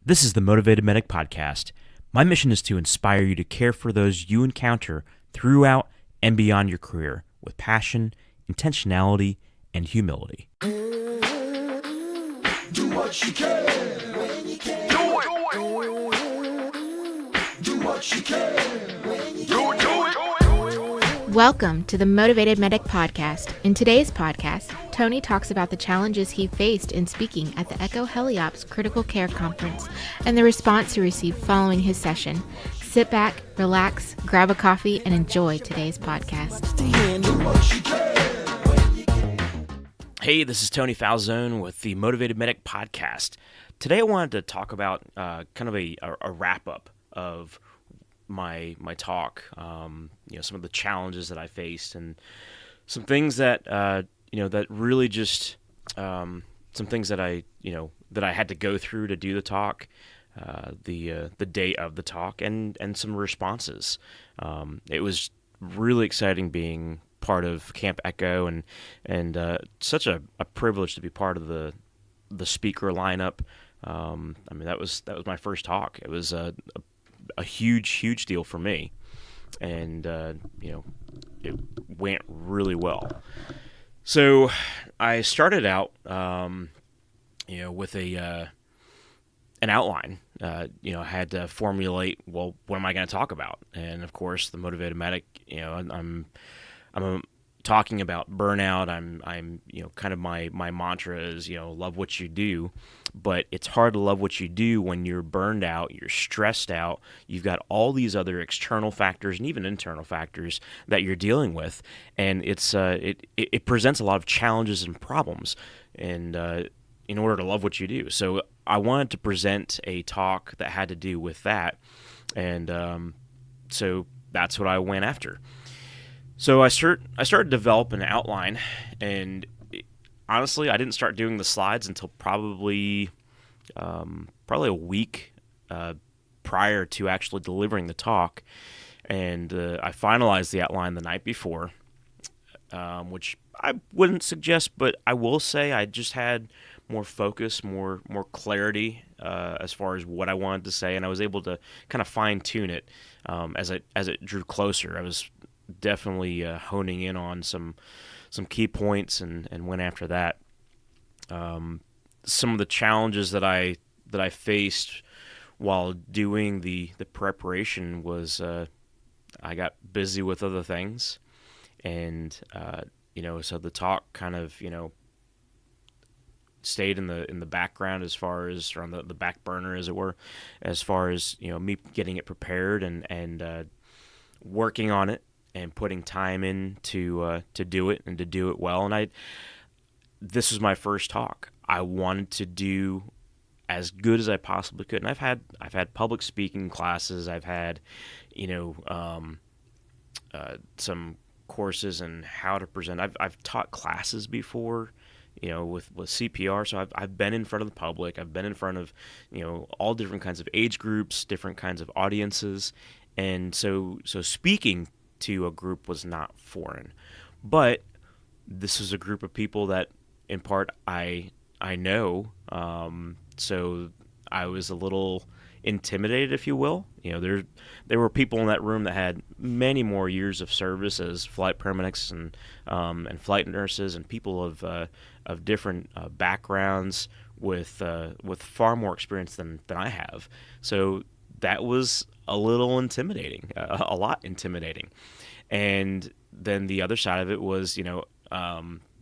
This is the Motivated Medic Podcast. My mission is to inspire you to care for those you encounter throughout and beyond your career with passion, intentionality, and humility. Do what you can when you can. Do what you can when you can. Welcome to the Motivated Medic Podcast. In today's podcast, Tony talks about the challenges he faced in speaking at the Echo HeliOps Critical Care Conference and the response he received following his session. Sit back, relax, grab a coffee, and enjoy today's podcast. Hey, this is Tony Falzone with the Motivated Medic Podcast. Today I wanted to talk about kind of a wrap-up of my talk, some of the challenges that I faced and some things that, that really just, some things that I had to go through to do the talk, the day of the talk and some responses. It was really exciting being part of Camp Echo and such a privilege to be part of the speaker lineup. That was my first talk. It was a huge deal for me, and it went really well. So I started out with an outline. I had to formulate, well, what am I going to talk about? And of course, the Motivated Medic, I'm talking about burnout. I'm kind of my mantra is, love what you do, but it's hard to love what you do when you're burned out, you're stressed out, you've got all these other external factors and even internal factors that you're dealing with, and it presents a lot of challenges and problems, and in order to love what you do. So I wanted to present a talk that had to do with that, and so that's what I went after. So I started to develop an outline, and honestly, I didn't start doing the slides until probably a week prior to actually delivering the talk, and I finalized the outline the night before, which I wouldn't suggest, but I will say I just had more focus, more clarity as far as what I wanted to say, and I was able to kind of fine tune it as it drew closer. I was definitely honing in on some key points and went after that. Some of the challenges that I faced while doing the preparation was I got busy with other things, and so the talk kind of stayed in the background as far as, or on the back burner as it were, as far as me getting it prepared and working on it and putting time in to do it and to do it well. And this was my first talk. I wanted to do as good as I possibly could. And I've had public speaking classes. I've had some courses in how to present. I've taught classes before, with CPR. So I've been in front of the public. I've been in front of all different kinds of age groups, different kinds of audiences, and so speaking to a group was not foreign. But this was a group of people that in part I know, so I was a little intimidated, if you will. There were people in that room that had many more years of service as flight paramedics and flight nurses, and people of different backgrounds with far more experience than I have. So that was a little intimidating, a lot intimidating. And then the other side of it was,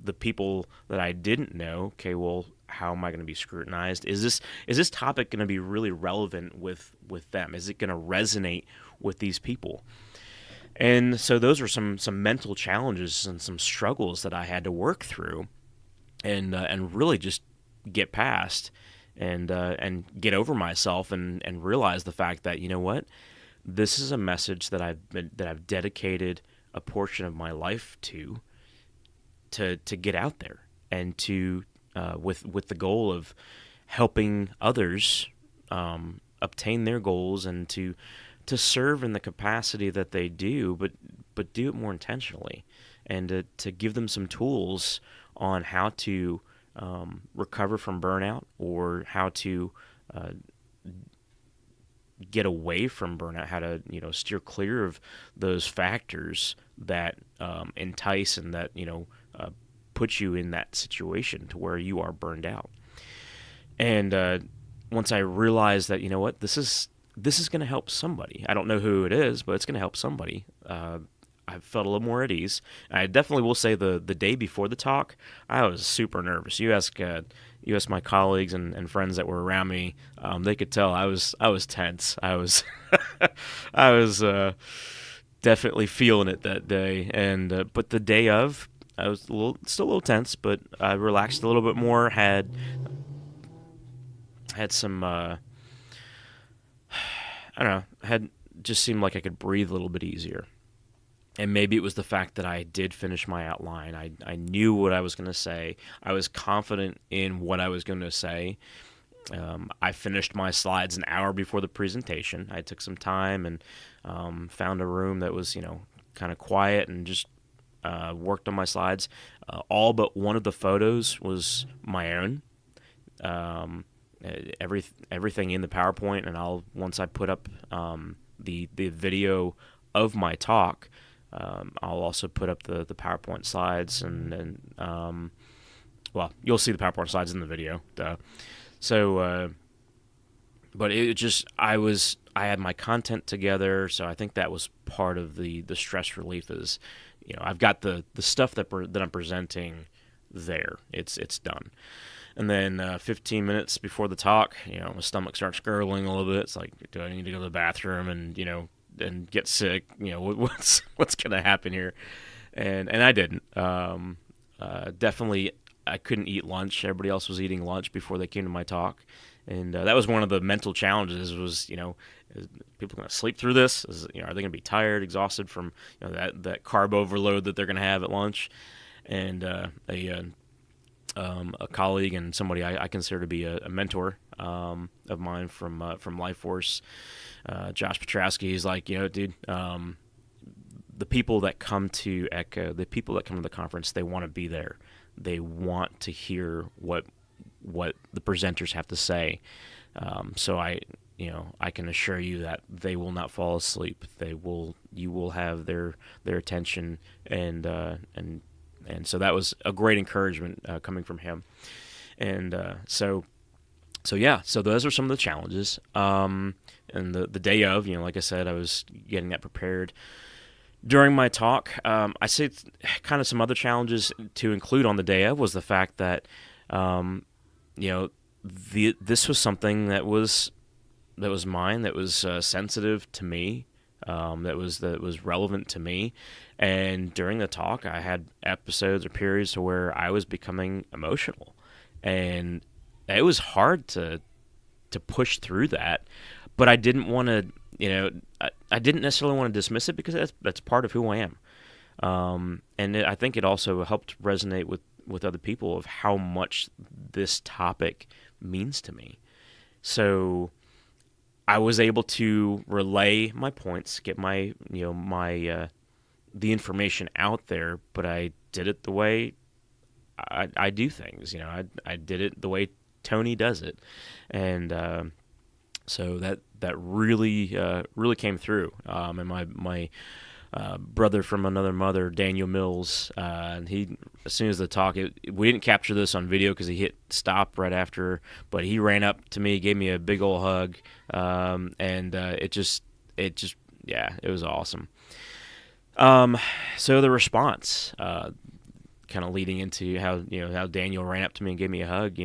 the people that I didn't know. Okay, well, how am I going to be scrutinized? Is this topic going to be really relevant with them? Is it going to resonate with these people? And so those are some mental challenges and some struggles that I had to work through, and really just get past and get over myself and realize the fact that, this is a message that I've dedicated a portion of my life to get out there, and to with the goal of helping others obtain their goals, and to serve in the capacity that they do, but do it more intentionally, and to give them some tools on how to recover from burnout, or how to get away from burnout, how to steer clear of those factors that entice and that put you in that situation to where you are burned out. And once I realized that, what, this is going to help somebody. I don't know who it is, but it's going to help somebody. I felt a little more at ease. I definitely will say the day before the talk, I was super nervous. You ask my colleagues and friends that were around me, they could tell I was tense. I was I was definitely feeling it that day. And but the day of, I was still a little tense, but I relaxed a little bit more. Had some I don't know. Had just seemed like I could breathe a little bit easier. And maybe it was the fact that I did finish my outline. I knew what I was going to say. I was confident in what I was going to say. I finished my slides an hour before the presentation. I took some time and found a room that was, kind of quiet, and just worked on my slides. All but one of the photos was my own. Everything in the PowerPoint, and once I put up the video of my talk, I'll also put up the PowerPoint slides, and well, you'll see the PowerPoint slides in the video. But it just, I had my content together, so I think that was part of the stress relief. Is I've got the stuff that I'm presenting there. It's done. And then 15 minutes before the talk, my stomach starts gurgling a little bit. It's like, do I need to go to the bathroom and and get sick? What's going to happen here? And I didn't. Definitely, I couldn't eat lunch. Everybody else was eating lunch before they came to my talk. And that was one of the mental challenges. Was is people going to sleep through this? Are they going to be tired, exhausted from that carb overload that they're going to have at lunch? And a colleague and somebody I consider to be a mentor of mine from Life Force, Josh Petrowski. He's like, dude, the people that come to Echo, the people that come to the conference, they want to be there. They want to hear what the presenters have to say. So I can assure you that they will not fall asleep. You will have their attention, and so that was a great encouragement coming from him. And so those are some of the challenges. And the day of, like I said, I was getting that prepared. During my talk, I say kind of some other challenges to include on the day of was the fact that, this was something that was mine, that was sensitive to me, that was relevant to me. And during the talk, I had episodes or periods where I was becoming emotional, and it was hard to push through that. But I didn't want to, I didn't necessarily want to dismiss it, because that's part of who I am. And I think it also helped resonate with other people of how much this topic means to me. So I was able to relay my points, get my the information out there, but I did it the way I do things. I did it the way Tony does it, and so that really came through. And my brother from another mother, Daniel Mills, and he, as soon as the talk, we didn't capture this on video because he hit stop right after, but he ran up to me, gave me a big old hug, and it was awesome. So the response, kind of leading into how Daniel ran up to me and gave me a hug,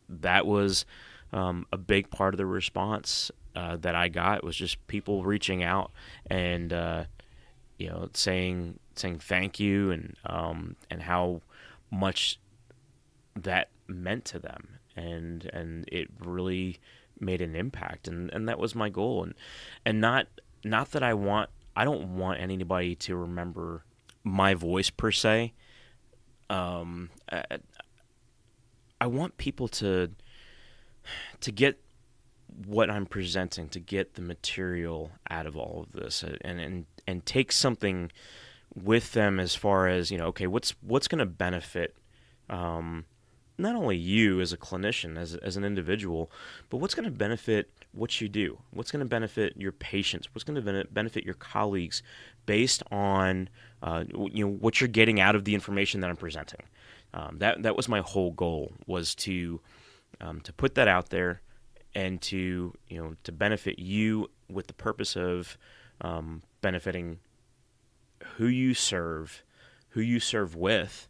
that was a big part of the response that I got, was just people reaching out and saying thank you, and how much that meant to them, and it really made an impact, and that was my goal, and not that I don't want anybody to remember my voice per se. I want people to get what I'm presenting, to get the material out of all of this, and take something with them as far as, okay, what's going to benefit not only you as a clinician, as an individual, but what's going to benefit what you do, what's going to benefit your patients, what's going to benefit your colleagues based on what you're getting out of the information that I'm presenting. That was my whole goal, was to put that out there and to benefit you with the purpose of benefiting who you serve with,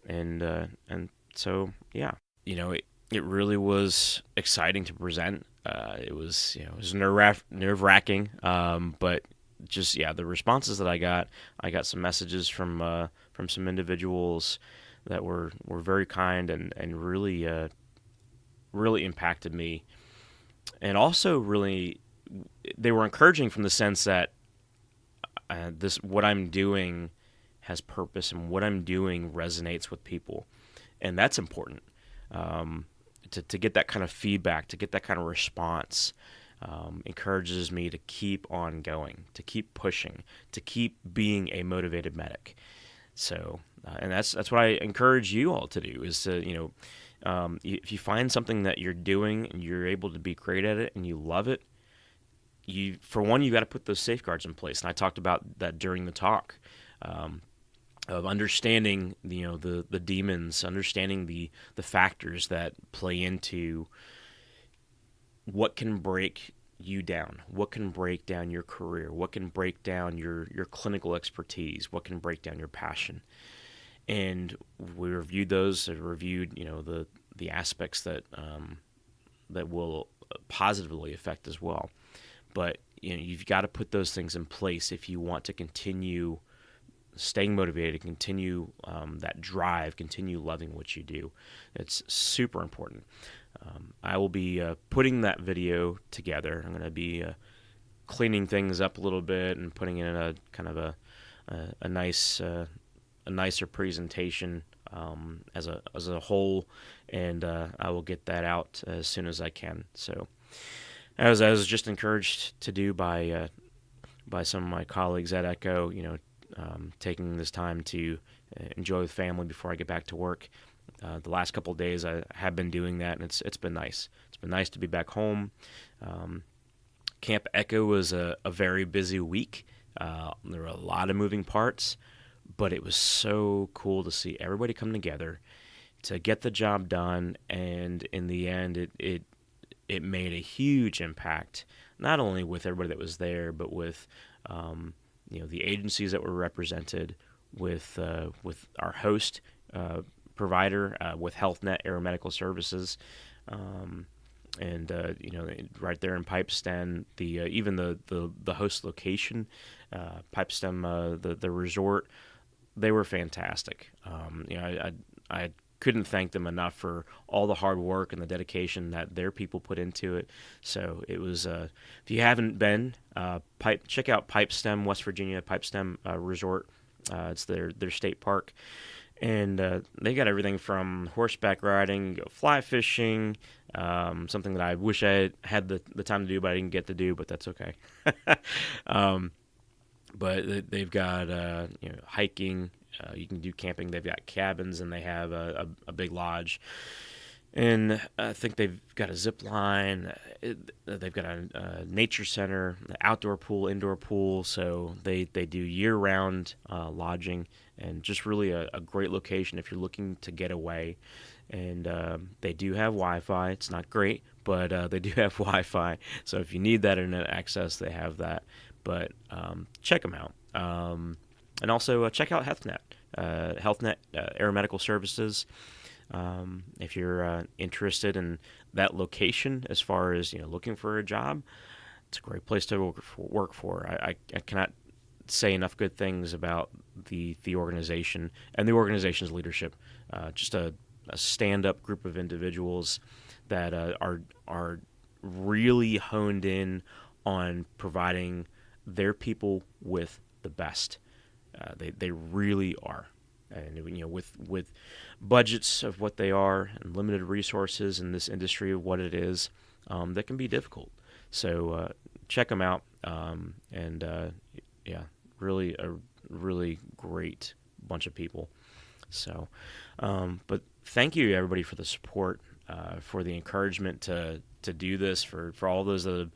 and so yeah, it really was exciting to present. It was nerve wracking, but just the responses that I got some messages from some individuals that were very kind and really impacted me, and also really they were encouraging from the sense that what I'm doing has purpose, and what I'm doing resonates with people, and that's important. To get that kind of feedback, to get that kind of response, encourages me to keep on going, to keep pushing, to keep being a motivated medic. So, and that's what I encourage you all to do, is to if you find something that you're doing and you're able to be great at it and you love it, you got to put those safeguards in place. And I talked about that during the talk, of understanding the demons, understanding the factors that play into what can break you down, what can break down your career, what can break down your clinical expertise, what can break down your passion. And we reviewed those. I reviewed the aspects that will positively affect as well. But you've got to put those things in place if you want to continue staying motivated, continue that drive, continue loving what you do. It's super important. I will be putting that video together. I'm going to be cleaning things up a little bit and putting it in a kind of a nicer presentation as a whole, and I will get that out as soon as I can. So, as I was just encouraged to do by some of my colleagues at Echo, taking this time to enjoy with family before I get back to work. The last couple of days I have been doing that, and it's been nice. It's been nice to be back home. Camp Echo was a very busy week. There were a lot of moving parts, but it was so cool to see everybody come together to get the job done, and in the end it made a huge impact, not only with everybody that was there, but with the agencies that were represented, with our host provider, with HealthNet Aeromedical Services, and right there in Pipestem, even the host location, Pipestem, the resort, they were fantastic. I couldn't thank them enough for all the hard work and the dedication that their people put into it. So it was, if you haven't been, check out Pipestem, West Virginia, Pipestem Resort. It's their state park. And they got everything from horseback riding, fly fishing, something that I wish I had the time to do, but I didn't get to do, but that's okay. But they've got hiking. You can do camping. They've got cabins, and they have a big lodge. And I think they've got a zip line. They've got a nature center, an outdoor pool, indoor pool. So they do year-round lodging, and just really a great location if you're looking to get away. And they do have Wi-Fi. It's not great, but they do have Wi-Fi. So if you need that internet access, they have that. But check them out. And also check out HealthNet Aeromedical Services. If you're interested in that location, as far as looking for a job, it's a great place to work for. I cannot say enough good things about the organization and the organization's leadership. Just a stand-up group of individuals that are really honed in on providing their people with the best. They really are. And with budgets of what they are and limited resources in this industry of what it is, that can be difficult. So check them out. Really a really great bunch of people. So, but thank you everybody for the support, for the encouragement to to do this, for all those that have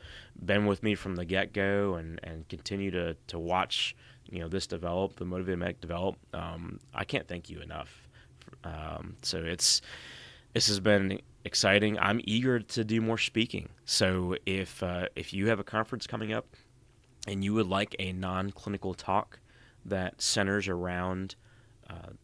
been with me from the get-go and continue to watch, this develop, the Motivated Medic develop. I can't thank you enough. So this has been exciting. I'm eager to do more speaking. So if you have a conference coming up and you would like a non-clinical talk that centers around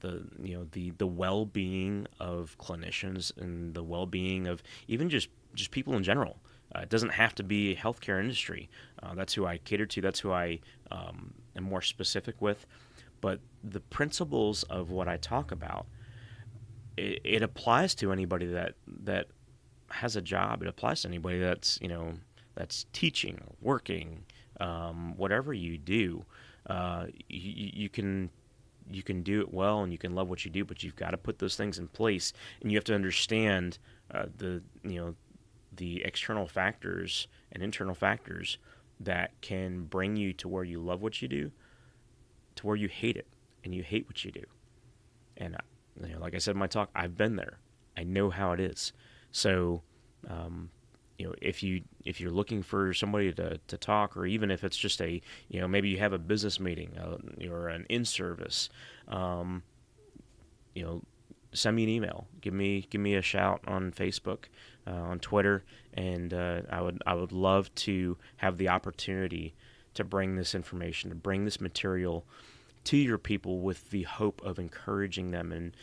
the well-being of clinicians and the well-being of even just people in general. It doesn't have to be healthcare industry. That's who I cater to. That's who I am more specific with. But the principles of what I talk about, it applies to anybody that has a job. It applies to anybody that's teaching, working, whatever you do. You can do it well and you can love what you do, but you've got to put those things in place, and you have to understand the external factors and internal factors that can bring you to where you love what you do, to where you hate it and you hate what you do. And like I said in my talk, I've been there. I know how it is. So if you're looking for somebody to talk, or even if it's just maybe you have a business meeting or an in-service, send me an email, give me a shout on Facebook, on Twitter, and I would love to have the opportunity to bring this information, to bring this material to your people with the hope of encouraging them and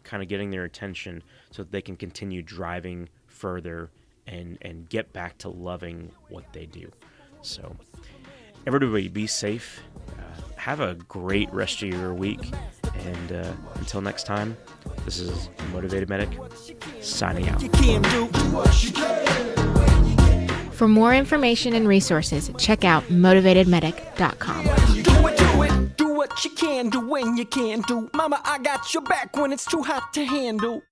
kind of getting their attention so that they can continue driving further and get back to loving what they do. So everybody be safe. Have a great rest of your week. And until next time, this is Motivated Medic signing out. For more information and resources, check out motivatedmedic.com. Do what you can do when you can do. Mama, I got your back when it's too hot to handle.